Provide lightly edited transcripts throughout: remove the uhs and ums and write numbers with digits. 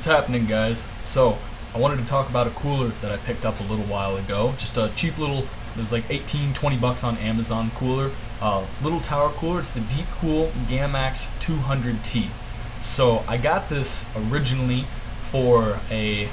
What's happening, guys? So, I wanted to talk about a cooler that I picked up a little while ago. Just a cheap little, it was like 18-20 bucks on Amazon cooler. Little tower cooler. It's the Deepcool Gammaxx 200T. So, I got this originally for a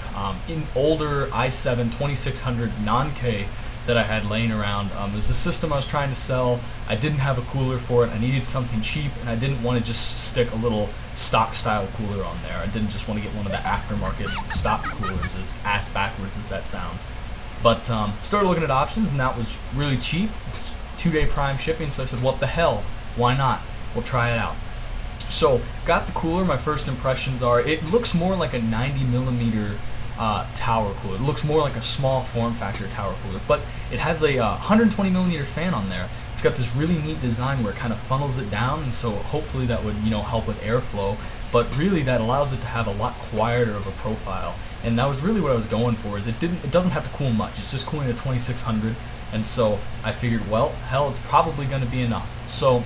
older i7 2600 non-K that I had laying around. It was a system I was trying to sell. I didn't have a cooler for it. I needed something cheap, and I didn't want to just stick a little stock style cooler on there. I didn't just want to get one of the aftermarket stock coolers, as ass backwards as that sounds. But started looking at options, and that was really cheap. It was 2-day prime shipping, so I said, what the hell? Why not? We'll try it out. So, got the cooler. My first impressions are, it looks more like a 90mm tower cooler. It looks more like a small form factor tower cooler, but it has a 120mm fan on there. It's got this really neat design where it kind of funnels it down, and so hopefully that would, help with airflow, but really that allows it to have a lot quieter of a profile. And that was really what I was going for, is it doesn't have to cool much. It's just cooling at 2600, and so I figured, well, hell, it's probably going to be enough. So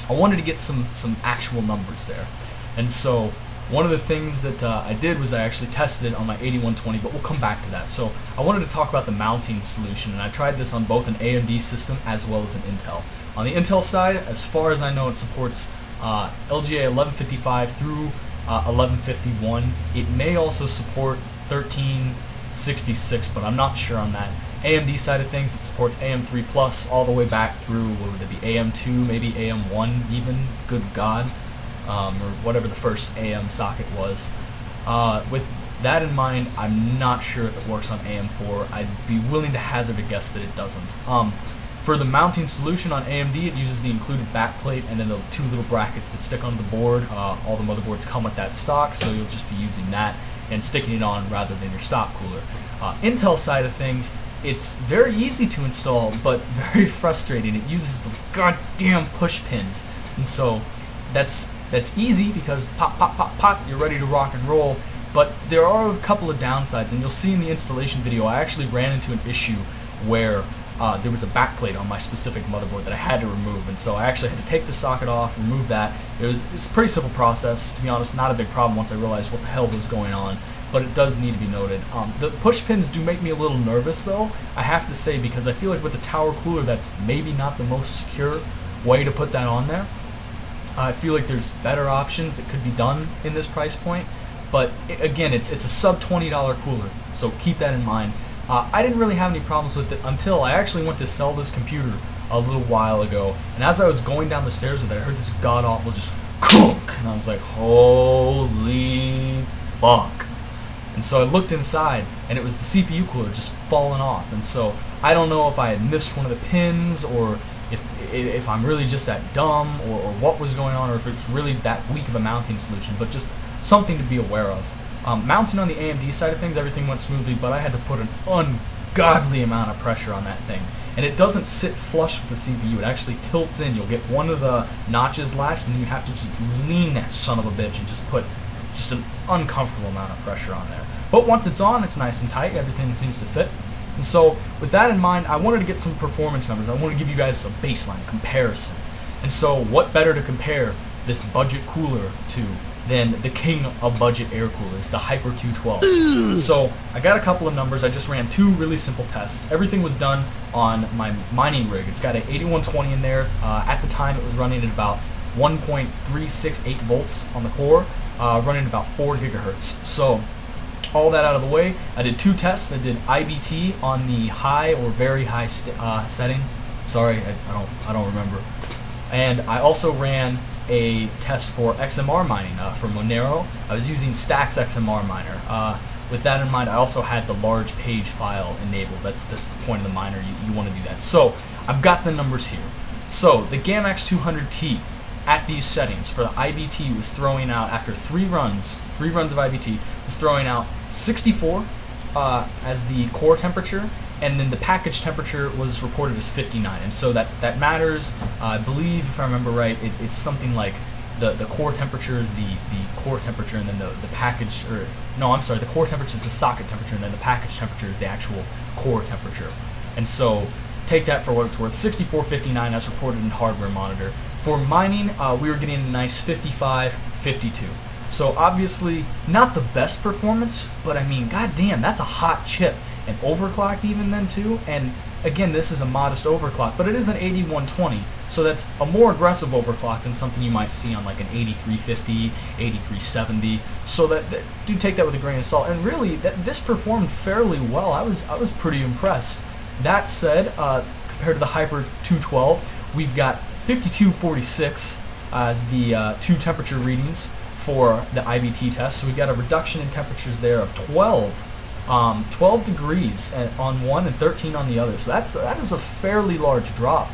I wanted to get some actual numbers there. And so one of the things that I did was I actually tested it on my 8120, but we'll come back to that. So I wanted to talk about the mounting solution, and I tried this on both an AMD system as well as an Intel. On the Intel side, as far as I know, it supports LGA 1155 through 1151. It may also support 1366, but I'm not sure on that. AMD side of things, it supports AM3 Plus all the way back through, what would it be, AM2, maybe AM1 even, good God. Or whatever the first AM socket was. With that in mind, I'm not sure if it works on AM4. I'd be willing to hazard a guess that it doesn't. For the mounting solution on AMD, it uses the included backplate and then the two little brackets that stick onto the board. All the motherboards come with that stock, so you'll just be using that and sticking it on rather than your stock cooler. Intel side of things, it's very easy to install, but very frustrating. It uses the goddamn push pins, and so that's easy because pop, pop, pop, pop, you're ready to rock and roll. But there are a couple of downsides, and you'll see in the installation video, I actually ran into an issue where there was a backplate on my specific motherboard that I had to remove, and so I actually had to take the socket off, remove that. It's a pretty simple process, to be honest, not a big problem once I realized what the hell was going on, but it does need to be noted. The push pins do make me a little nervous though, I have to say, because I feel like with the tower cooler, that's maybe not the most secure way to put that on there. I feel like there's better options that could be done in this price point, but again, it's a sub $20 cooler, so keep that in mind. I didn't really have any problems with it until I actually went to sell this computer a little while ago, and as I was going down the stairs with it, I heard this god-awful just clunk, and I was like, holy fuck. And so I looked inside, and it was the CPU cooler just falling off, and so I don't know if I had missed one of the pins, or if I'm really just that dumb, or what was going on, or if it's really that weak of a mounting solution, but just something to be aware of. Mounting on the AMD side of things, everything went smoothly, but I had to put an ungodly amount of pressure on that thing. And it doesn't sit flush with the CPU, it actually tilts in. You'll get one of the notches latched, and you have to just lean that son of a bitch and just put just an uncomfortable amount of pressure on there. But once it's on, it's nice and tight, everything seems to fit. And so, with that in mind, I wanted to get some performance numbers. I want to give you guys a baseline, a comparison. And so, what better to compare this budget cooler to than the king of budget air coolers, the Hyper 212. So, I got a couple of numbers. I just ran two really simple tests. Everything was done on my mining rig. It's got an 8120 in there. At the time, it was running at about 1.368 volts on the core, running about 4 gigahertz. So, all that out of the way, I did two tests. I did IBT on the high or very high setting. Sorry, I don't remember. And I also ran a test for XMR mining from Monero. I was using Stack's XMR miner. With that in mind, I also had the large page file enabled. That's the point of the miner. You want to do that. So I've got the numbers here. So the Gammaxx 200T at these settings for the IBT was throwing out, after three runs of IBT, was throwing out 64 as the core temperature, and then the package temperature was reported as 59, and so that matters. I believe, if I remember right, it's something like the core temperature is the core temperature, and then the package, or no, I'm sorry, the core temperature is the socket temperature, and then the package temperature is the actual core temperature. And so take that for what it's worth. 6459 as reported in hardware monitor. For mining, we were getting a nice 55, 52. So obviously not the best performance, but I mean, goddamn, that's a hot chip, and overclocked even then too. And again, this is a modest overclock, but it is an 8120, so that's a more aggressive overclock than something you might see on like an 8350, 8370. So that do take that with a grain of salt. And really, this performed fairly well. I was pretty impressed. That said, compared to the Hyper 212, we've got 5246 as the two temperature readings for the IBT test. So we've got a reduction in temperatures there of 12 degrees on one and 13 on the other. So that is a fairly large drop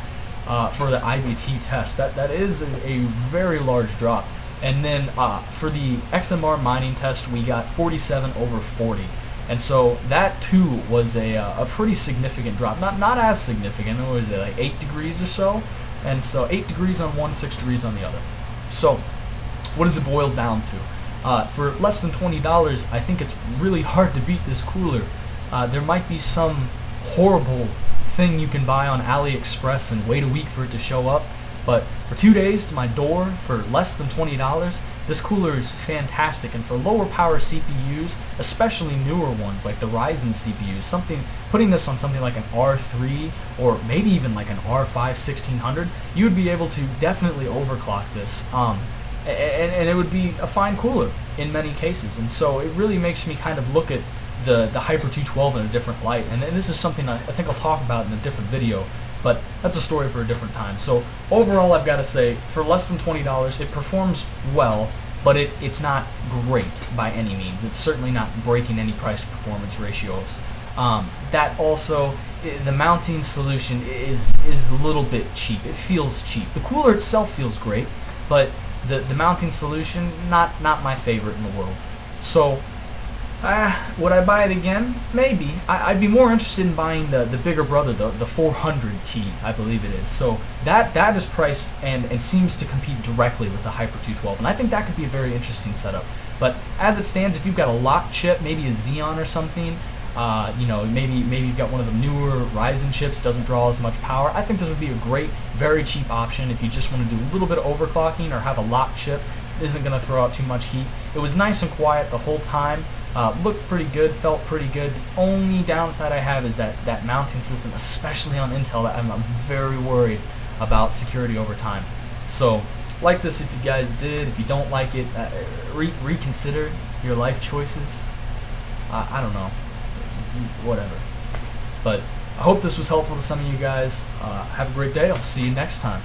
for the IBT test. That is a very large drop. And then for the XMR mining test, we got 47 over 40. And so that too was a pretty significant drop. Not as significant. What was it, like 8 degrees or so? And so 8 degrees on one, 6 degrees on the other. So what does it boil down to? For less than $20, I think it's really hard to beat this cooler. There might be some horrible thing you can buy on AliExpress and wait a week for it to show up, but for 2 days to my door for less than $20, this cooler is fantastic. And for lower power CPUs, especially newer ones like the Ryzen CPUs, putting this on something like an R3 or maybe even like an R5 1600, you would be able to definitely overclock this. And it would be a fine cooler in many cases. And so it really makes me kind of look at the Hyper 212 in a different light. And this is something I think I'll talk about in a different video, but that's a story for a different time. So overall, I've got to say, for less than $20, it performs well, but it's not great by any means. It's certainly not breaking any price to performance ratios. That also, the mounting solution is a little bit cheap. It feels cheap. The cooler itself feels great, but the mounting solution, not my favorite in the world. So would I buy it again? Maybe. I'd be more interested in buying the bigger brother, the 400T, I believe it is. So that is priced and seems to compete directly with the Hyper 212, and I think that could be a very interesting setup. But as it stands, if you've got a locked chip, maybe a Xeon or something, maybe you've got one of the newer Ryzen chips, doesn't draw as much power, I think this would be a great, very cheap option if you just want to do a little bit of overclocking or have a locked chip. It isn't going to throw out too much heat. It was nice and quiet the whole time. Looked pretty good, felt pretty good. The only downside I have is that mounting system, especially on Intel, that I'm very worried about security over time. So like this if you guys did. If you don't like it, reconsider your life choices. I don't know, whatever. But I hope this was helpful to some of you guys. Have a great day. I'll see you next time.